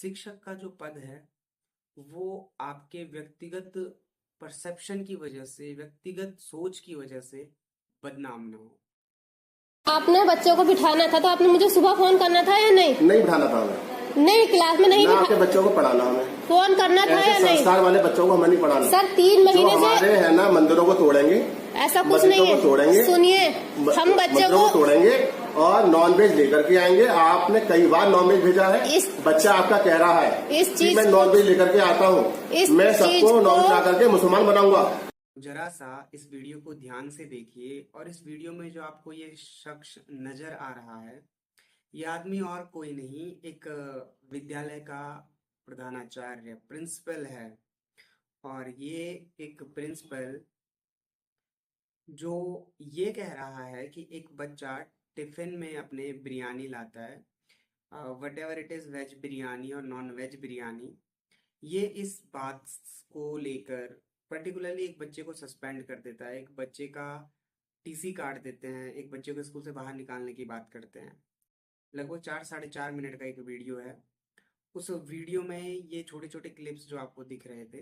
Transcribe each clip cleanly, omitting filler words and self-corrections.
शिक्षक का जो पद है वो आपके व्यक्तिगत परसेप्शन की वजह से, व्यक्तिगत सोच की वजह से बदनाम ना हो। आपने बच्चों को बिठाना था तो आपने मुझे सुबह फोन करना था या नहीं? नहीं बिठाना था हमें। नहीं, क्लास में नहीं ना आपके बच्चों को पढ़ाना हमें। फोन करना था या नहीं? संस्कार वाले बच्चों को हमें नहीं पढ़ाना। सर 3 महीने से हमारे है ना मंदिरों को तोड़ेंगे, ऐसा कुछ नहीं है। तोड़ेंगे, सुनिए, हम बच्चों को तोड़ेंगे और नॉनवेज लेकर के आएंगे। आपने कई बार नॉनवेज भेजा है, बच्चा आपका कह रहा है इस चीज मैं नॉनवेज लेकर के आता हूँ, मैं सबको नॉनवेज ला करके मुसलमान बनाऊंगा। जरा सा इस वीडियो को ध्यान से देखिए और इस वीडियो में जो आपको ये शख्स नजर आ रहा है, ये आदमी और कोई नहीं, एक विद्यालय का प्रधानाचार्य प्रिंसिपल है। और ये एक प्रिंसिपल जो ये कह रहा है कि एक बच्चा टिफिन में अपने बिरयानी लाता है, whatever it is, veg biryani और नॉन वेज बिरयानी, ये इस बात को लेकर पर्टिकुलरली एक बच्चे को सस्पेंड कर देता है, एक बच्चे का टीसी काट देते हैं, एक बच्चे को स्कूल से बाहर निकालने की बात करते हैं। लगभग 4 साढ़े 4 मिनट का एक वीडियो है। उस वीडियो में ये छोटे छोटे क्लिप्स जो आपको दिख रहे थे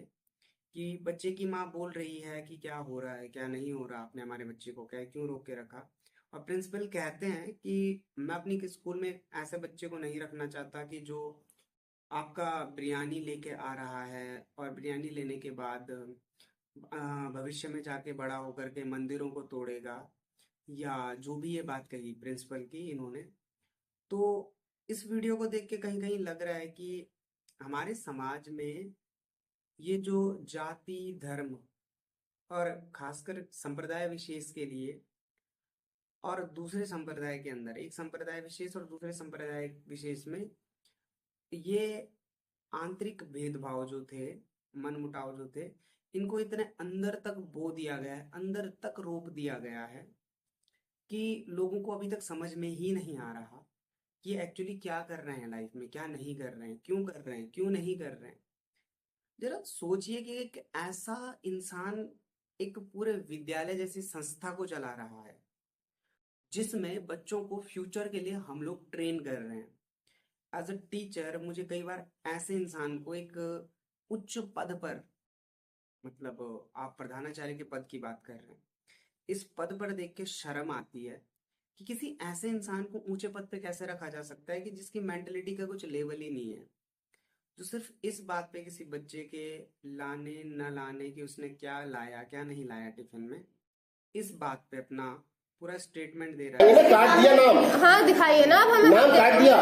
कि बच्चे की माँ बोल रही है कि क्या हो रहा है, क्या नहीं हो रहा, आपने हमारे बच्चे को क्या क्यों रोक के रखा। और प्रिंसिपल कहते हैं कि मैं अपनी स्कूल में ऐसे बच्चे को नहीं रखना चाहता कि जो आपका बिरयानी लेके आ रहा है और बिरयानी लेने के बाद भविष्य में जाके बड़ा होकर के मंदिरों को तोड़ेगा, या जो भी ये बात कही प्रिंसिपल की इन्होंने। तो इस वीडियो को देख के कहीं कहीं लग रहा है कि हमारे समाज में ये जो जाति धर्म और खासकर संप्रदाय विशेष के लिए और दूसरे संप्रदाय के अंदर, एक संप्रदाय विशेष और दूसरे संप्रदाय विशेष में, ये आंतरिक भेदभाव जो थे, मनमुटाव जो थे, इनको इतने अंदर तक बो दिया गया है, अंदर तक रोप दिया गया है कि लोगों को अभी तक समझ में ही नहीं आ रहा कि एक्चुअली क्या कर रहे हैं लाइफ में, क्या नहीं कर रहे हैं, क्यों कर रहे हैं, क्यों नहीं कर रहे हैं। जरा सोचिए कि एक ऐसा इंसान एक पूरे विद्यालय जैसी संस्था को चला रहा है जिसमें बच्चों को फ्यूचर के लिए हम लोग ट्रेन कर रहे हैं। एज अ टीचर मुझे कई बार ऐसे इंसान को एक उच्च पद पर, मतलब आप प्रधानाचार्य के पद की बात कर रहे हैं, इस पद पर देख के शर्म आती है कि किसी ऐसे इंसान को ऊंचे पद पे कैसे रखा जा सकता है कि जिसकी मेंटलिटी का कुछ लेवल ही नहीं है, जो सिर्फ इस बात पे किसी बच्चे के लाने न लाने की, उसने क्या लाया क्या नहीं लाया टिफिन में, इस बात पे अपना पूरा स्टेटमेंट दे रहा है। काट दिया नाम। हाँ दिखाइए ना, अब हमें नाम काट दिया,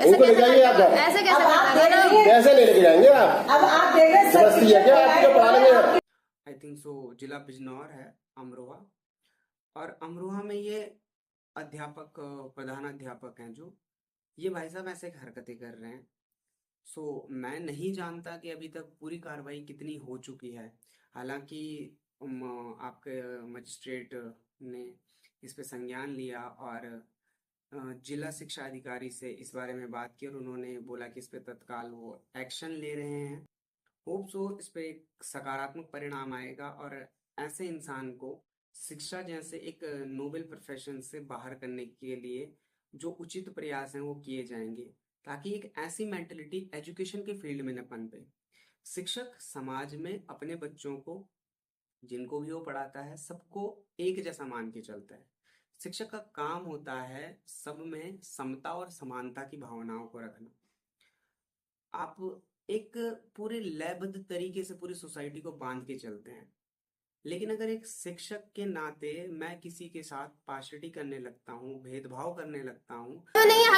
उनको ले जाइए आप। ऐसे कैसे बताइए? कैसे ले लेके जाएंगे आप? अब आप देख रहे जबरदस्ती है क्या आपको पढ़ा लेंगे? आई थिंक सो जिला बिजनौर है, अमरोहा। और अमरोहा में ये अध्यापक, प्रधान अध्यापक हैं, जो ये भाई साहब ऐसे हरकतें कर रहे हैं। मैं नहीं जानता कि अभी तक पूरी कार्रवाई कितनी हो चुकी है। हालांकि आपके मजिस्ट्रेट ने इस पे संज्ञान लिया और जिला शिक्षा अधिकारी से इस बारे में बात की और उन्होंने बोला कि इस पे तत्काल वो एक्शन ले रहे हैं। होप सो इस पे एक सकारात्मक परिणाम आएगा और ऐसे इंसान को शिक्षा जैसे एक नोबेल प्रोफेशन से बाहर करने के लिए जो उचित प्रयास हैं वो किए जाएंगे, ताकि एक ऐसी मेंटलिटी एजुकेशन के फील्ड में न पनपे। शिक्षक समाज में अपने बच्चों को, जिनको भी वो पढ़ाता है, सबको एक जैसा मान के चलता है। शिक्षक का काम होता है सब में समता और समानता की भावनाओं को रखना। आप एक पूरे लयबद्ध तरीके से पूरी सोसाइटी को बांध के चलते हैं, लेकिन अगर एक शिक्षक के नाते मैं किसी के साथ पार्शियलिटी करने लगता हूँ, भेदभाव करने लगता हूँ।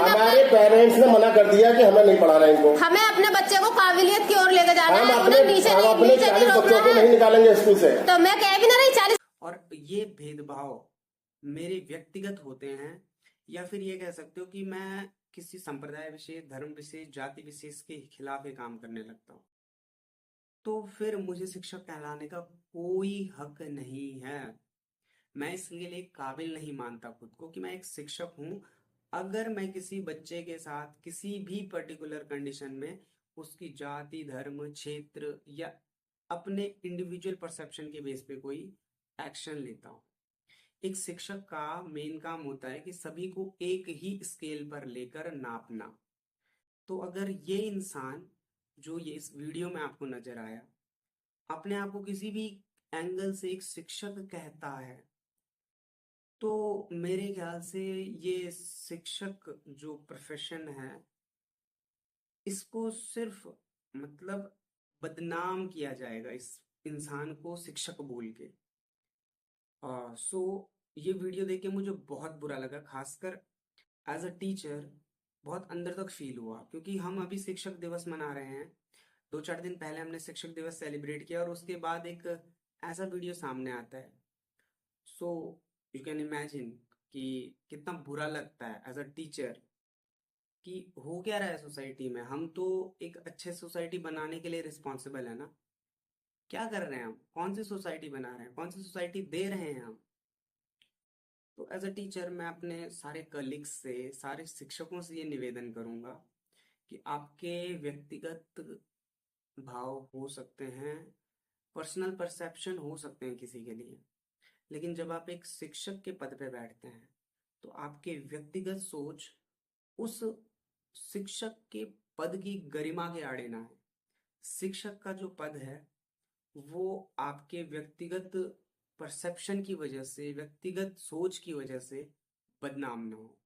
हमारे पेरेंट्स ने मना कर दिया कि हमें नहीं पढ़ाना है इनको। हमें अपने बच्चे को काबिलियत की ओर लेकर जाना है। हम अपने 40 बच्चों को नहीं निकालेंगे स्कूल से। तो मैं कह भी ना रही 40। और ये भेदभाव मेरे व्यक्तिगत होते हैं, या फिर ये कह सकते हो कि मैं किसी संप्रदाय विशेष, धर्म विशेष, जाति विशेष के खिलाफ ही काम करने लगता हूँ, तो फिर मुझे शिक्षक कहलाने का कोई हक नहीं है। मैं इसके लिए काबिल नहीं मानता खुद को कि मैं एक शिक्षक हूँ अगर मैं किसी बच्चे के साथ किसी भी पर्टिकुलर कंडीशन में उसकी जाति, धर्म, क्षेत्र या अपने इंडिविजुअल परसेप्शन के बेस पे कोई एक्शन लेता हूँ। एक शिक्षक का मेन काम होता है कि सभी को एक ही स्केल पर लेकर नापना। तो अगर ये इंसान जो ये इस वीडियो में आपको नजर आया अपने आप को किसी भी एंगल से एक शिक्षक कहता है, तो मेरे ख्याल से ये शिक्षक जो प्रोफेशन है इसको सिर्फ मतलब बदनाम किया जाएगा इस इंसान को शिक्षक बोल के। सो ये वीडियो देख के मुझे बहुत बुरा लगा, खासकर एज अ टीचर बहुत अंदर तक फील हुआ, क्योंकि हम अभी शिक्षक दिवस मना रहे हैं। 2-4 दिन पहले हमने शिक्षक दिवस सेलिब्रेट किया और उसके बाद एक ऐसा वीडियो सामने आता है। सो यू कैन इमेजिन कि कितना बुरा लगता है एज अ टीचर कि हो क्या रहा है सोसाइटी में। हम तो एक अच्छे सोसाइटी बनाने के लिए रिस्पॉन्सिबल है ना। क्या कर रहे हैं हम, कौन सी सोसाइटी बना रहे हैं, कौन सी सोसाइटी दे रहे हैं हम। तो एज अ टीचर मैं अपने सारे कलीग्स से, सारे शिक्षकों से ये निवेदन करूंगा कि आपके व्यक्तिगत भाव हो सकते हैं, पर्सनल परसेप्शन हो सकते हैं किसी के लिए, लेकिन जब आप एक शिक्षक के पद पे बैठते हैं तो आपके व्यक्तिगत सोच उस शिक्षक के पद की गरिमा के आड़े ना है। शिक्षक का जो पद है वो आपके व्यक्तिगत परसेप्शन की वजह से, व्यक्तिगत सोच की वजह से बदनाम ना हो।